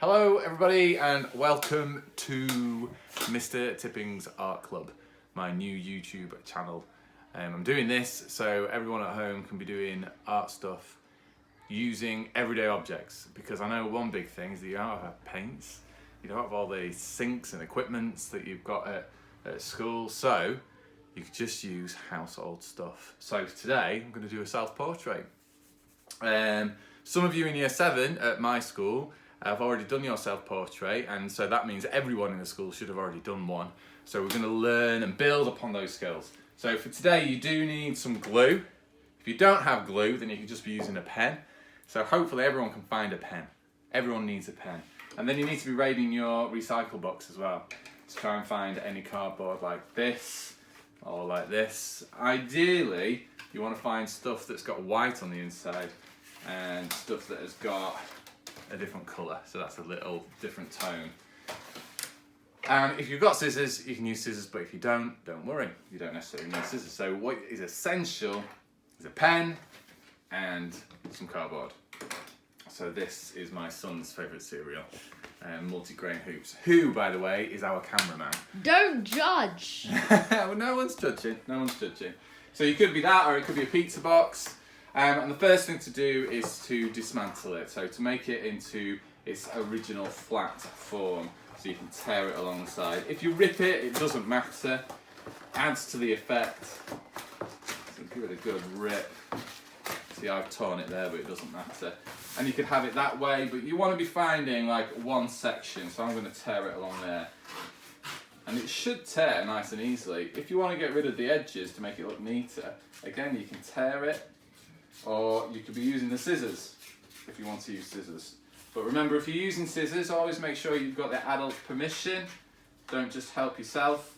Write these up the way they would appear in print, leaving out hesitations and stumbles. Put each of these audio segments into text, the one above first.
Hello everybody and welcome to Mr. Tipping's Art Club, my new YouTube channel. I'm doing this so everyone at home can be doing art stuff using everyday objects, because I know one big thing is that you don't have paints, you don't have all the sinks and equipments that you've got at school, so you could just use household stuff. So today I'm going to do a self-portrait. Some of you in year 7 at my school have already done your self-portrait, and so that means everyone in the school should have already done one. So we're going to learn and build upon those skills. So for today you do need some glue. If you don't have glue, then you can just be using a pen. So hopefully everyone can find a pen. Everyone needs a pen. And then you need to be raiding your recycle box as well. To try and find any cardboard like this or like this. Ideally, you want to find stuff that's got white on the inside and stuff that has got a different colour, so that's a little different tone. And if you've got scissors, you can use scissors, but if you don't worry, you don't necessarily need scissors. So what is essential is a pen and some cardboard. So this is my son's favourite cereal, multi-grain hoops, who, by the way, is our cameraman. Don't judge! Well, no one's judging, no one's judging. So it could be that, or it could be a pizza box. And the first thing to do is to dismantle it, so to make it into its original flat form, so you can tear it along the side. If you rip it, it doesn't matter, adds to the effect. So give it a good rip. See, I've torn it there, but it doesn't matter. And you could have it that way, but you want to be finding like one section, so I'm going to tear it along there. And it should tear nice and easily. If you want to get rid of the edges to make it look neater, again, you can tear it. Or you could be using the scissors if you want to use scissors. But remember, if you're using scissors, always make sure you've got the adult permission. Don't just help yourself.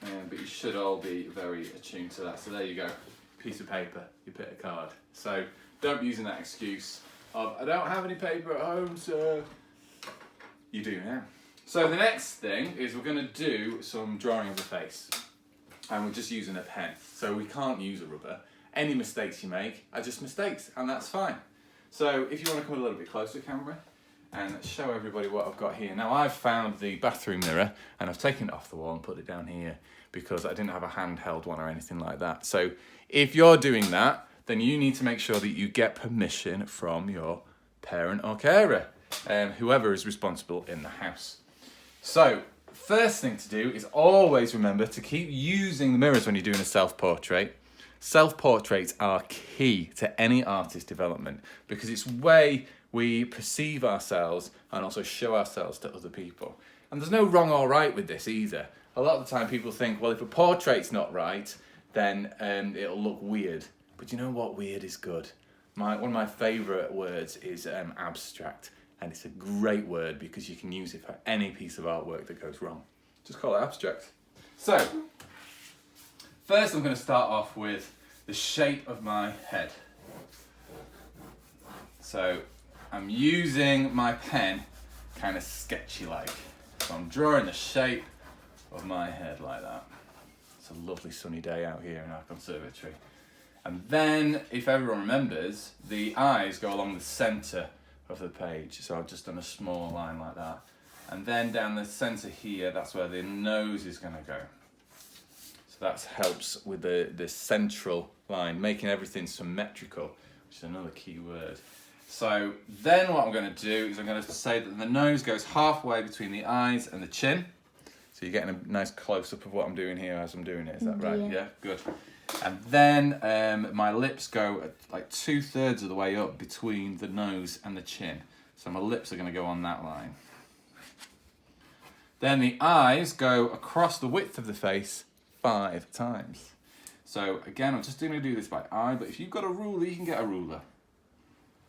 But you should all be very attuned to that. So there you go. Piece of paper, you put a card. So don't be using that excuse of, I don't have any paper at home, so you do now. So the next thing is we're going to do some drawing of the face. And we're just using a pen. So we can't use a rubber. Any mistakes you make are just mistakes, and that's fine. So if you want to come a little bit closer, camera, and show everybody what I've got here. Now I've found the bathroom mirror, and I've taken it off the wall and put it down here because I didn't have a handheld one or anything like that. So if you're doing that, then you need to make sure that you get permission from your parent or carer, whoever is responsible in the house. So first thing to do is always remember to keep using the mirrors when you're doing a self-portrait. Self-portraits are key to any artist development because it's the way we perceive ourselves and also show ourselves to other people. And there's no wrong or right with this either. A lot of the time people think, well, if a portrait's not right, then it'll look weird. But you know what? Weird is good. One of my favourite words is abstract. And it's a great word because you can use it for any piece of artwork that goes wrong. Just call it abstract. So, first I'm going to start off with the shape of my head. So I'm using my pen kind of sketchy like. So I'm drawing the shape of my head like that. It's a lovely sunny day out here in our conservatory. And then, if everyone remembers, the eyes go along the centre of the page. So I've just done a small line like that. And then down the centre here, that's where the nose is going to go. That helps with the central line, making everything symmetrical, which is another key word. So then what I'm going to do is I'm going to say that the nose goes halfway between the eyes and the chin. So you're getting a nice close-up of what I'm doing here as I'm doing it, is that right? Yeah, good. And then my lips go like 2/3 of the way up between the nose and the chin. So my lips are going to go on that line. Then the eyes go across the width of the face 5 times. So again, I'm just going to do this by eye, but if you've got a ruler, you can get a ruler.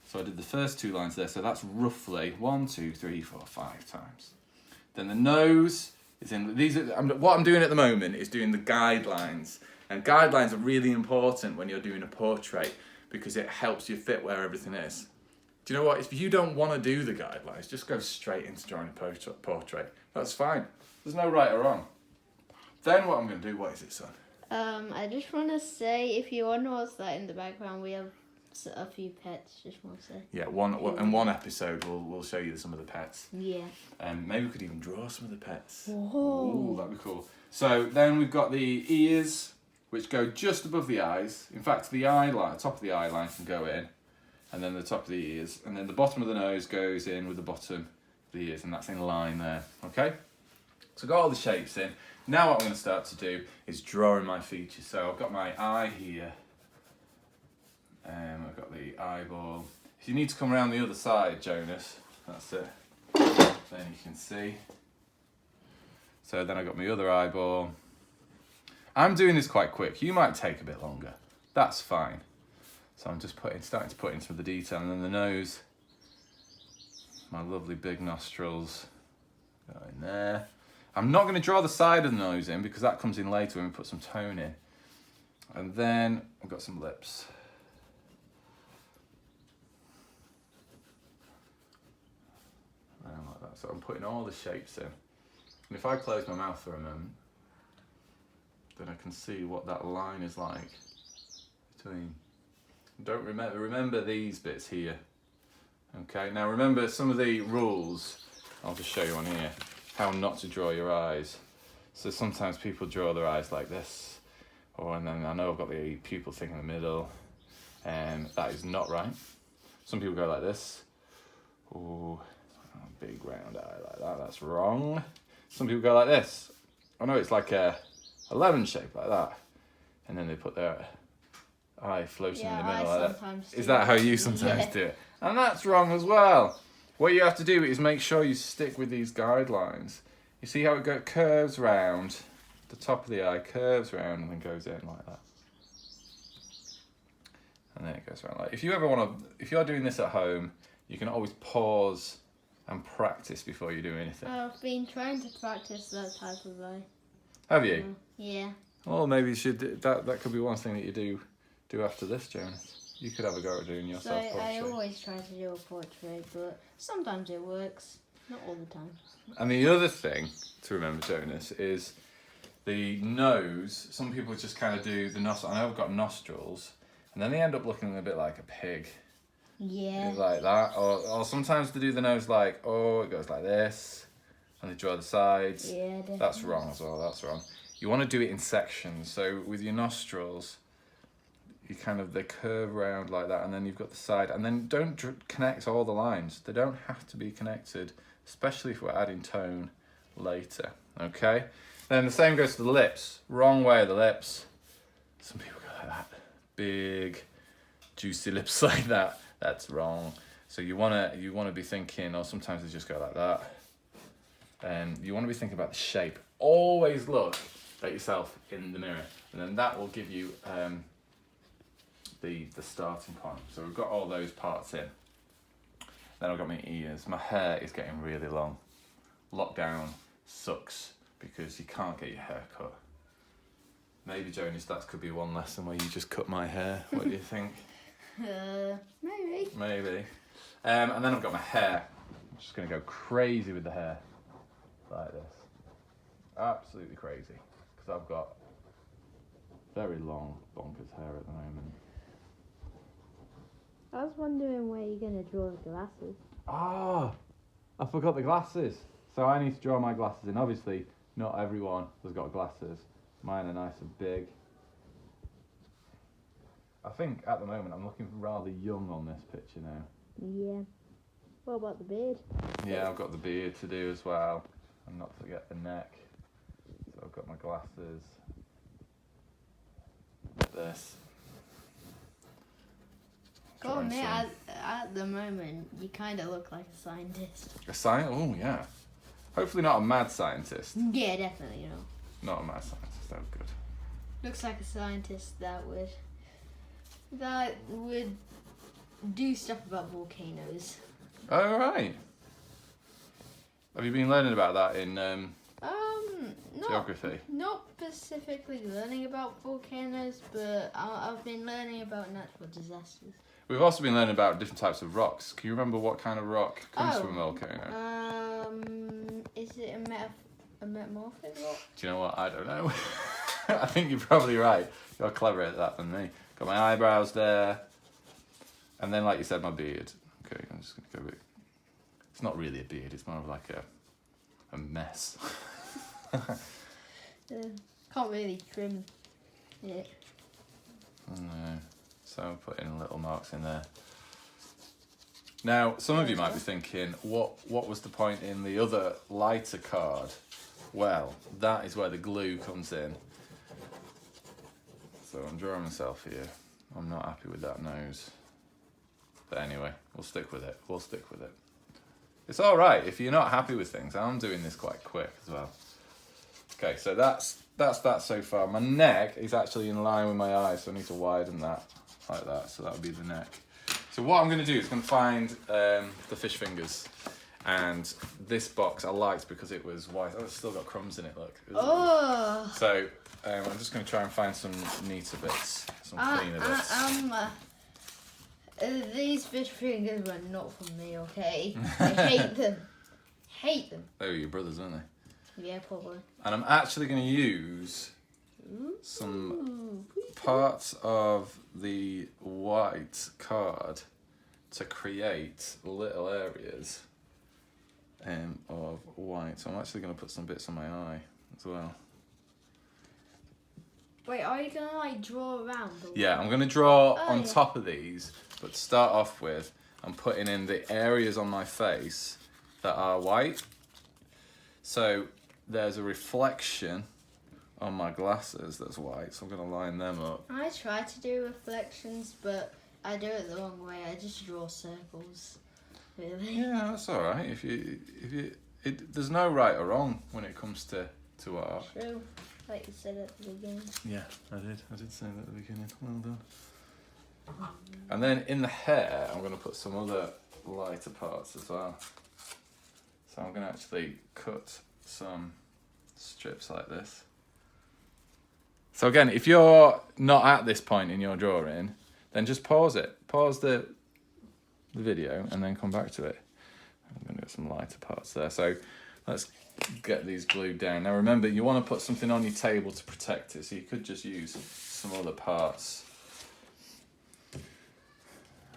So I did the first 2 lines there, so that's roughly 1, 2, 3, 4, 5 times. Then the nose is in, what I'm doing at the moment is doing the guidelines. And guidelines are really important when you're doing a portrait because it helps you fit where everything is. Do you know what? If you don't want to do the guidelines, just go straight into drawing a portrait. That's fine. There's no right or wrong. Then what I'm going to do, what is it, son? I just want to say, if you wonder what's that in the background, we have a few pets, just want to say. Yeah, one episode we'll show you some of the pets. Yeah. And maybe we could even draw some of the pets. Whoa. Ooh, that'd be cool. So then we've got the ears, which go just above the eyes. In fact, the eye line, top of the eye line can go in, and then the top of the ears, and then the bottom of the nose goes in with the bottom of the ears, and that's in line there. Okay. So I've got all the shapes in. Now what I'm going to start to do is drawing my features. So I've got my eye here. I've got the eyeball. If you need to come around the other side, Jonas, that's it. Then you can see. So then I've got my other eyeball. I'm doing this quite quick. You might take a bit longer. That's fine. So I'm just starting to put in some of the detail. And then the nose. My lovely big nostrils go in there. I'm not going to draw the side of the nose in because that comes in later when we put some tone in. And then I've got some lips. Like that. So I'm putting all the shapes in. And if I close my mouth for a moment, then I can see what that line is like between. Don't remember these bits here. Okay, now remember some of the rules. I'll just show you on here how not to draw your eyes. So sometimes people draw their eyes like this, and then I know I've got the pupil thing in the middle, and that is not right. Some people go like this. Ooh, a big round eye like that. That's wrong. Some people go like this. I know it's like a lemon shape like that, and then they put their eye floating in the middle like that. Is that how you sometimes do it? And that's wrong as well. What you have to do is make sure you stick with these guidelines. You see how it curves round, the top of the eye curves round and then goes in like that. And then it goes around like. If you're doing this at home, you can always pause and practice before you do anything. I've been trying to practice that type of eye. Have you? Yeah. Well, maybe you should. That could be one thing that you do after this, Jonas. You could have a go at doing your self-portrait. I always try to do a portrait, but sometimes it works. Not all the time. And the other thing to remember, Jonas, is the nose. Some people just kind of do the nostrils. I know I've got nostrils, and then they end up looking a bit like a pig. Yeah. Like that. Or sometimes they do the nose like, it goes like this, and they draw the sides. Yeah, definitely. That's wrong as well, that's wrong. You want to do it in sections. So with your nostrils, they curve around like that, and then you've got the side, and then don't connect all the lines. They don't have to be connected, especially if we're adding tone later. Okay. Then the same goes to the lips. Wrong way of the lips. Some people go like that, big, juicy lips like that. That's wrong. So you wanna be thinking, or sometimes they just go like that. And you want to be thinking about the shape. Always look at yourself in the mirror, and then that will give you the starting point. So we've got all those parts in. Then I've got my ears. My hair is getting really long. Lockdown sucks because you can't get your hair cut. Maybe, Jonas, that could be one lesson where you just cut my hair. What do you think? Maybe. Maybe. And then I've got my hair. I'm just going to go crazy with the hair. Like this. Absolutely crazy. Because I've got very long, bonkers hair at the moment. I was wondering where you're going to draw the glasses. I forgot the glasses. So I need to draw my glasses in. Obviously, not everyone has got glasses. Mine are nice and big. I think at the moment I'm looking rather young on this picture now. Yeah. What about the beard? Yeah, I've got the beard to do as well. And not forget the neck. So I've got my glasses. This. Go on, mate. At the moment, you kind of look like a scientist. A scientist? Oh, yeah. Hopefully not a mad scientist. Yeah, definitely, Not a mad scientist, that was good. Looks like a scientist that would do stuff about volcanoes. Oh, right. Have you been learning about that in geography? Not specifically learning about volcanoes, but I've been learning about natural disasters. We've also been learning about different types of rocks. Can you remember what kind of rock comes from a volcano? Is it a metamorphic rock? Do you know what? I don't know. I think you're probably right. You're cleverer at that than me. Got my eyebrows there. And then, like you said, my beard. Okay, I'm just gonna go with. It's not really a beard. It's more of like a mess. Can't really trim it. No. So I'm putting little marks in there. Now, some of you might be thinking, what was the point in the other lighter card? Well, that is where the glue comes in. So I'm drawing myself here. I'm not happy with that nose. But anyway, we'll stick with it. We'll stick with it. It's all right if you're not happy with things. I'm doing this quite quick as well. Okay, so that's that so far. My neck is actually in line with my eyes, so I need to widen that like that. So that would be the neck. So what I'm going to do is going to find the fish fingers. And this box I liked because it was white. Oh, it's still got crumbs in it, look. Oh. So I'm just going to try and find some neater bits, some cleaner bits. These fish fingers were not for me, okay? I hate them. Hate them. They were your brothers, weren't they? Yeah, probably. And I'm actually going to use some parts of the white card to create little areas of white. So I'm actually going to put some bits on my eye as well. Wait, are you going to like draw around? Yeah, I'm going to draw on yeah. top of these, but to start off with, I'm putting in the areas on my face that are white. So there's a reflection on my glasses that's white, so I'm going to line them up. I try to do reflections, but I do it the wrong way. I just draw circles. Really? Yeah, that's all right. There's no right or wrong when it comes to art. True, like you said at the beginning. Yeah, I did say that at the beginning. Well done. And then in the hair, I'm going to put some other lighter parts as well. So I'm going to actually cut some strips like this. So again, if you're not at this point in your drawing, then just pause it. Pause the video and then come back to it. I'm going to get some lighter parts there. So let's get these glued down. Now remember, you want to put something on your table to protect it, so you could just use some other parts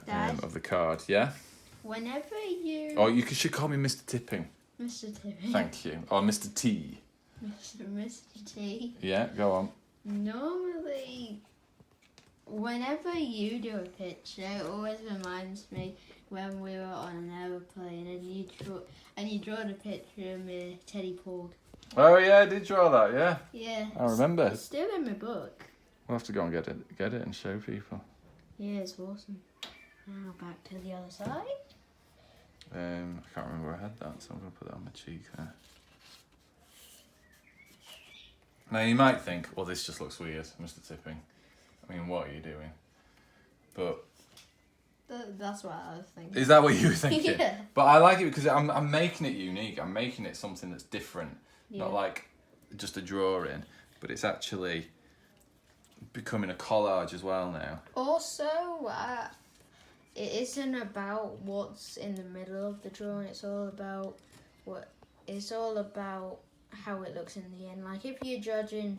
of the card. Yeah? Whenever you... Or you should call me Mr. Tipping. Mr. Tipping. Thank you. Or Mr. T. Mr. T. Yeah, go on. Normally, whenever you do a picture, it always reminds me when we were on an aeroplane and you drew the picture of me, Teddy Pog. Oh yeah, I did draw that, yeah. Yeah. I remember. It's still in my book. We'll have to go and get it and show people. Yeah, it's awesome. Now back to the other side. I can't remember where I had that, so I'm going to put that on my cheek there. Now you might think, well, this just looks weird, Mr. Tipping. I mean, what are you doing? But that's what I was thinking. is that what you were thinking? Yeah. But I like it because I'm making it unique. I'm making it something that's different, Yeah. not like just a drawing, but it's actually becoming a collage as well now. Also, it isn't about what's in the middle of the drawing. It's all about how it looks in the end. Like if you're judging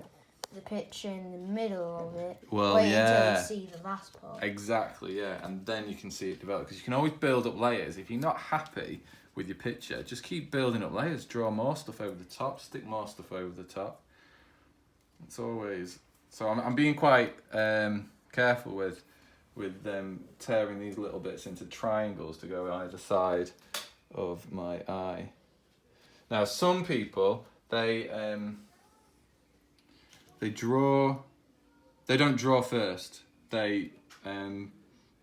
the picture in the middle of it, wait until you see the last part. Exactly, yeah, and then you can see it develop, because you can always build up layers. If you're not happy with your picture, just keep building up layers. Draw more stuff over the top, stick more stuff over the top. It's always... So I'm being quite careful with tearing these little bits into triangles to go either side of my eye. Now some people, they don't draw first. They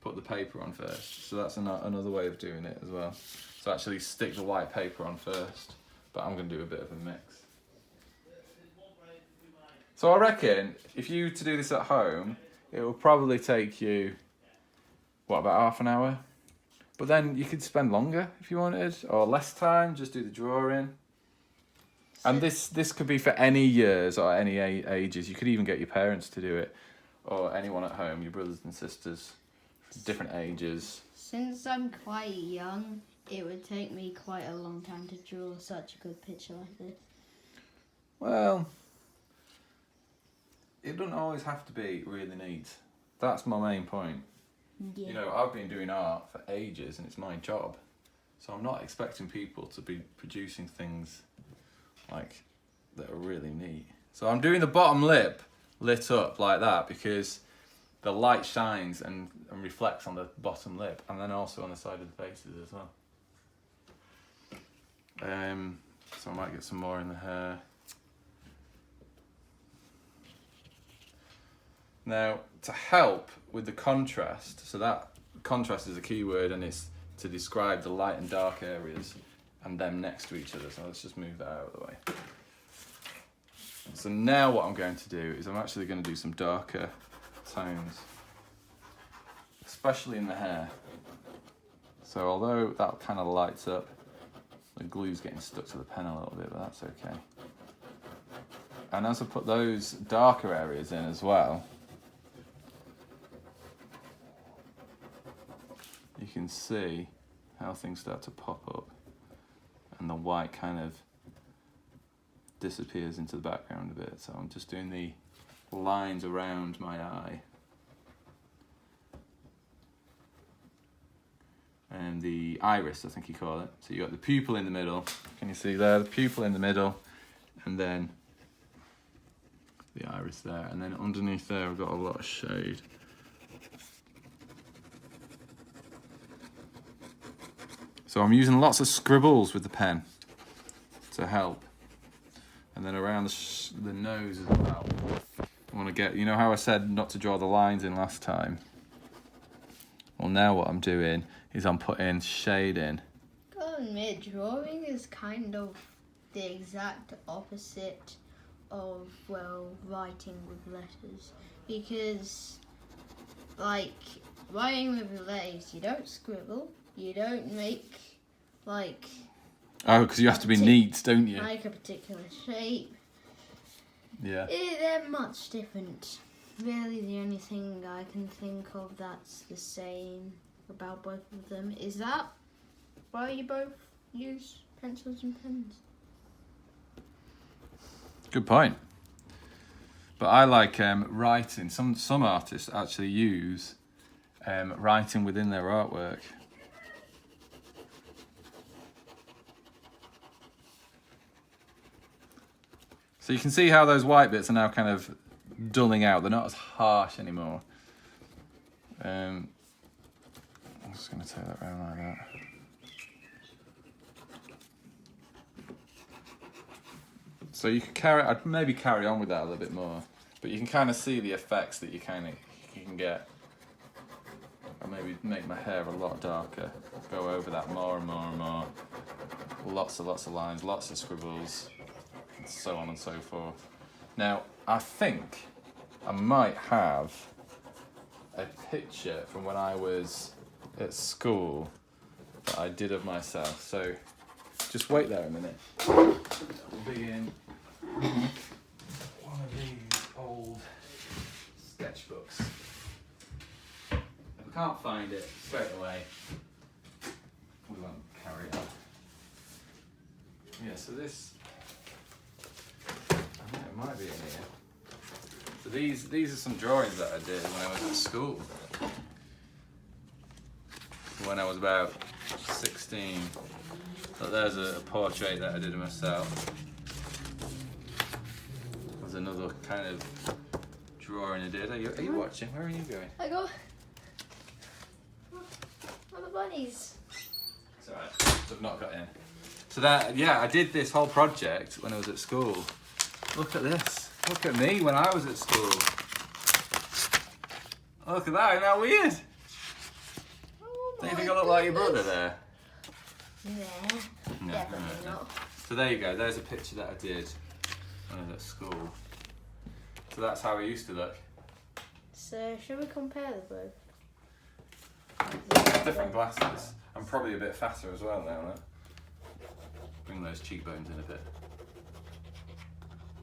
put the paper on first. So that's another way of doing it as well. So actually stick the white paper on first, but I'm going to do a bit of a mix. So I reckon if you to do this at home, it will probably take you, about half an hour? But then you could spend longer if you wanted, or less time, just do the drawing. And this could be for any years or any ages. You could even get your parents to do it, or anyone at home, your brothers and sisters, different ages. Since I'm quite young, it would take me quite a long time to draw such a good picture like this. Well, it doesn't always have to be really neat. That's my main point. Yeah. You know, I've been doing art for ages and it's my job. So I'm not expecting people to be producing things like that are really neat. So I'm doing the bottom lip lit up like that because the light shines and reflects on the bottom lip and then also on the side of the faces as well. So I might get some more in the hair. Now, to help with the contrast, so that contrast is a key word and it's to describe the light and dark areas and them next to each other. So let's just move that out of the way. So now what I'm going to do is I'm actually going to do some darker tones, especially in the hair. So although that kind of lights up, the glue's getting stuck to the pen a little bit, but that's okay. And as I put those darker areas in as well, you can see how things start to pop up and the white kind of disappears into the background a bit. So I'm just doing the lines around my eye. And the iris, I think you call it. So you got the pupil in the middle. Can you see there? The pupil in the middle, and then the iris there. And then underneath there, I've got a lot of shade. So I'm using lots of scribbles with the pen to help. And then around the nose as well. I want to get, you know how I said not to draw the lines in last time? Well, now what I'm doing is I'm putting shade in. Gotta admit, drawing is kind of the exact opposite of, well, writing with letters. Because, like, writing with letters, you don't scribble, you don't make, like... Oh, because you have to be neat, don't you? Like a particular shape. Yeah. They're much different. Really, the only thing I can think of that's the same about both of them is that why you both use pencils and pens. Good point. But I like writing. Some artists actually use writing within their artwork. So you can see how those white bits are now kind of dulling out. They're not as harsh anymore. I'm just going to take that around like that. So you could I'd maybe carry on with that a little bit more, but you can kind of see the effects that you can get. I'll maybe make my hair a lot darker, go over that more and more and more. Lots of lines, lots of scribbles, and so on and so forth. Now, I think I might have a picture from when I was at school that I did of myself. So just wait there a minute. I'll be in one of these old sketchbooks. If I can't find it straight away, we won't carry on. Yeah, so this, I think it might be in here. So these are some drawings that I did when I was at school. When I was about 16. So there's a portrait that I did of myself. There's another kind of drawing I did. Are you watching? Where are you going? I go. What the bunnies? It's alright, I've not got in. So that, yeah, I did this whole project when I was at school. Look at this. Look at me when I was at school. Look at that, isn't that weird? Oh, Don't you think I look like your brother there? Nah, definitely not. So there you go, there's a picture that I did when I was at school. So that's how I used to look. So, should we compare the both? Different glasses. I'm probably a bit fatter as well now, right? Bring those cheekbones in a bit.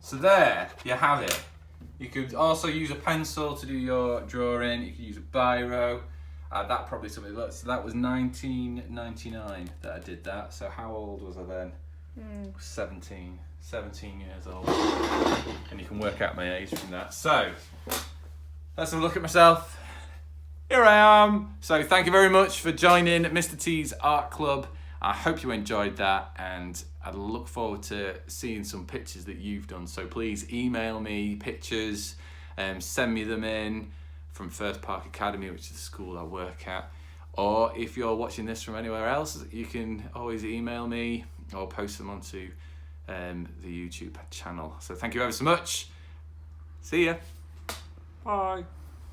So there, you have it. You could also use a pencil to do your drawing. You could use a biro. That probably something. Look, so that was 1999 that I did that. So how old was I then? 17 years old. And you can work out my age from that. So let's have a look at myself here I am. So thank you very much for joining Mr. T's Art Club. I hope you enjoyed that, and I look forward to seeing some pictures that you've done. So please email me pictures, send me them in from First Park Academy, which is the school I work at. Or if you're watching this from anywhere else, you can always email me or post them onto the YouTube channel. So thank you ever so much. See ya. Bye.